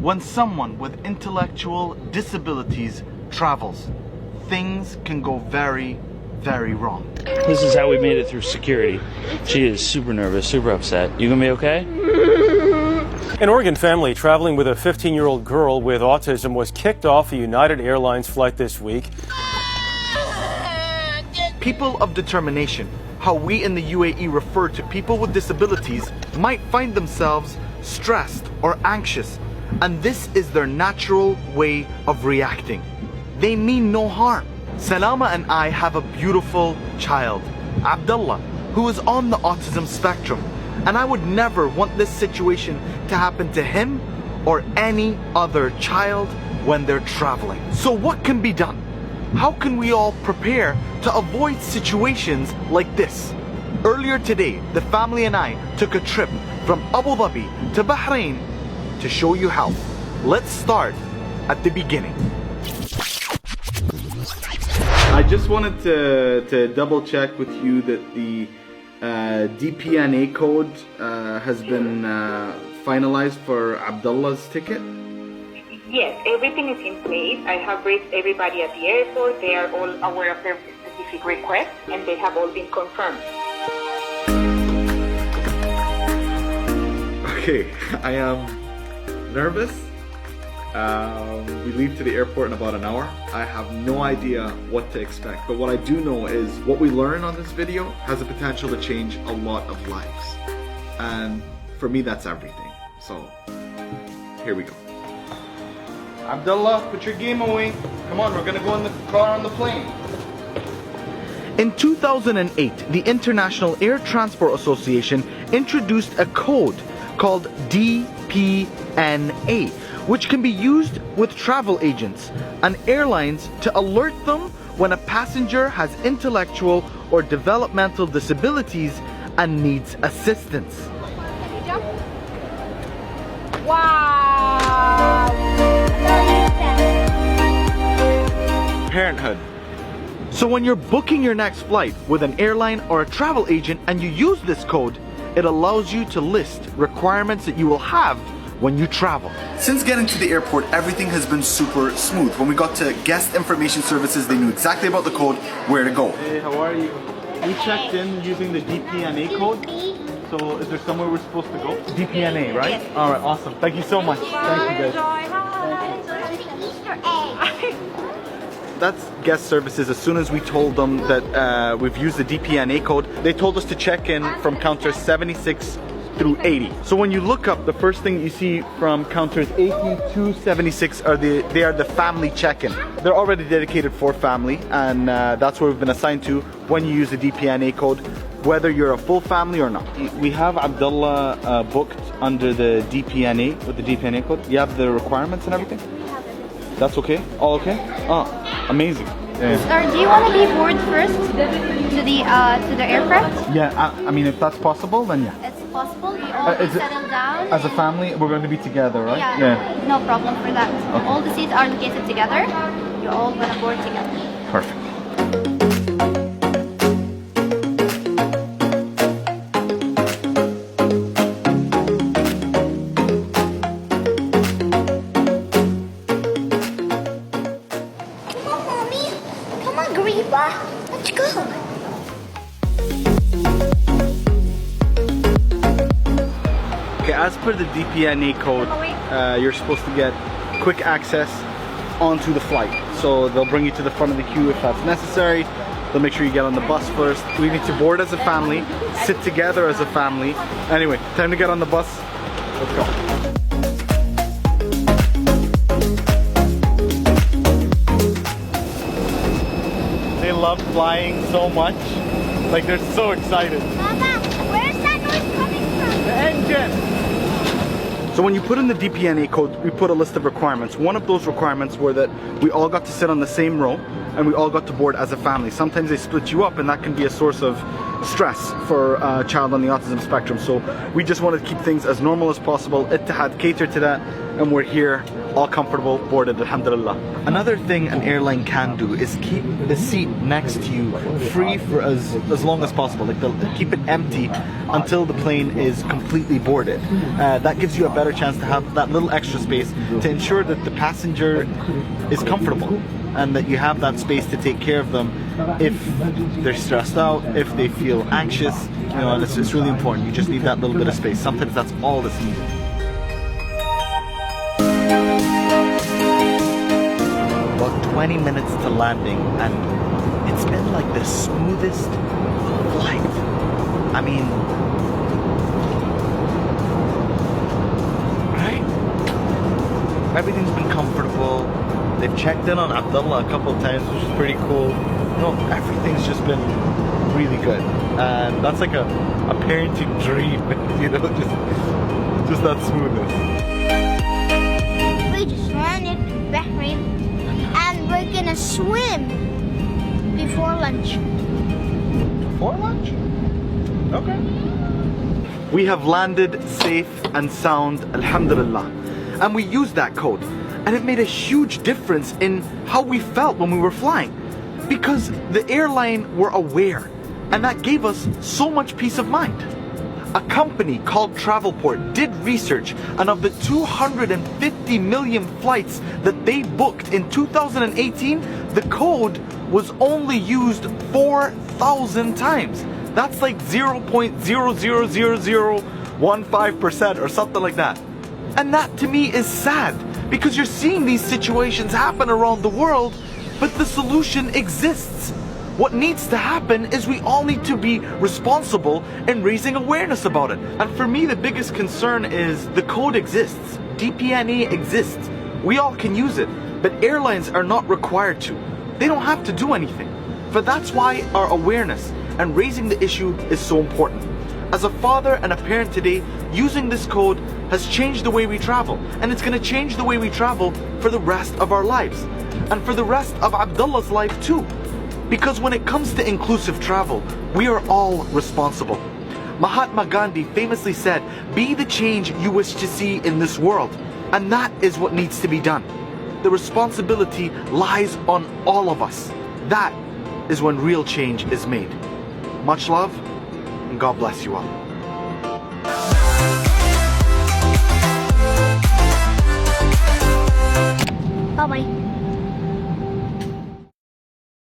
When someone with intellectual disabilities travels, things can go very, very wrong. This is how we made it through security. She is super nervous, super upset. You gonna be okay? An Oregon family traveling with a 15-year-old girl with autism was kicked off a United Airlines flight this week. People of determination, how we in the UAE refer to people with disabilities, might find themselves stressed or anxious, and this is their natural way of reacting. They mean no harm. Salama and I have a beautiful child, Abdullah, who is on the autism spectrum, and I would never want this situation to happen to him or any other child when they're traveling. So what can be done? How can we all prepare to avoid situations like this? Earlier today, the family and I took a trip from Abu Dhabi to Bahrain to show you how. Let's start at the beginning. I just wanted to double check with you that the DPNA code has been finalized for Abdullah's ticket. Yes, everything is in place. I have briefed everybody at the airport. They are all aware of their specific requests and they have all been confirmed. Okay, I am nervous. We leave to the airport in about an hour. I have no idea what to expect, but what I do know is what we learn on this video has the potential to change a lot of lives. And for me, that's everything. So, here we go. Abdullah, put your game away. Come on, we're gonna go in the car on the plane. In 2008, the International Air Transport Association introduced a code called DPNA, which can be used with travel agents and airlines to alert them when a passenger has intellectual or developmental disabilities and needs assistance. Wow! Parenthood. So when you're booking your next flight with an airline or a travel agent and you use this code, it allows you to list requirements that you will have when you travel. Since getting to the airport, everything has been super smooth. When we got to guest information services, they knew exactly about the code, where to go. Hey, how are you? We checked in using the DPNA code. So is there somewhere we're supposed to go? DPNA, right? Yes. All right, awesome. Thank you so much. Thank you guys. That's guest services. As soon as we told them that we've used the DPNA code, they told us to check in from counters 76 through 80. So when you look up, the first thing you see from counters 80 to 76 are the family check-in. They're already dedicated for family, and that's where we've been assigned to when you use the DPNA code, whether you're a full family or not. We have Abdullah booked under the DPNA with the DPNA code. You have the requirements and everything? That's okay? All okay? Oh, amazing. Yeah. Sir, do you want to be boarded first to the aircraft? Yeah, I mean, if that's possible, then yeah. It's possible. You all settle down. As a family, we're going to be together, right? Yeah. No problem for that. Okay. All the seats are located together. You're all going to board together. Perfect. Let's go. Okay, as per the DPNA code, you're supposed to get quick access onto the flight. So they'll bring you to the front of the queue if that's necessary. They'll make sure you get on the bus first. We need to board as a family, sit together as a family. Anyway, time to get on the bus. Let's go. They love flying so much. Like, they're so excited. Mama, where's that noise coming from? The engine! So when you put in the DPNA code, we put a list of requirements. One of those requirements were that we all got to sit on the same row and we all got to board as a family. Sometimes they split you up and that can be a source of stress for a child on the autism spectrum. So we just wanted to keep things as normal as possible. Ittihad catered to that. and we're here, all comfortable, boarded, alhamdulillah. Another thing an airline can do is keep the seat next to you free for as long as possible. Like they'll keep it empty until the plane is completely boarded. That gives you a better chance to have that little extra space to ensure that the passenger is comfortable and that you have that space to take care of them if they're stressed out, if they feel anxious, you know, and it's really important. You just need that little bit of space. Sometimes that's all that's needed. About 20 minutes to landing, and it's been like the smoothest flight. I mean, right? Everything's been comfortable. They've checked in on Abdullah a couple of times, which is pretty cool. You know, everything's just been really good. And that's like a parenting dream, you know, just that smoothness. We just landed in Bahrain and we're gonna swim before lunch. Before lunch? Okay. We have landed safe and sound, alhamdulillah. And we used that code. And it made a huge difference in how we felt when we were flying. Because the airline were aware. And that gave us so much peace of mind. A company called Travelport did research, and of the 250 million flights that they booked in 2018, the code was only used 4,000 times. That's like 0.00015% or something like that. And that to me is sad, because you're seeing these situations happen around the world, but the solution exists. What needs to happen is we all need to be responsible in raising awareness about it. And for me, the biggest concern is the code exists. DPNA exists. We all can use it, but airlines are not required to. They don't have to do anything. But that's why our awareness and raising the issue is so important. As a father and a parent today, using this code has changed the way we travel, and it's going to change the way we travel for the rest of our lives, and for the rest of Abdullah's life too. Because when it comes to inclusive travel, we are all responsible. Mahatma Gandhi famously said, "Be the change you wish to see in this world." And that is what needs to be done. The responsibility lies on all of us. That is when real change is made. Much love, and God bless you all. Bye-bye.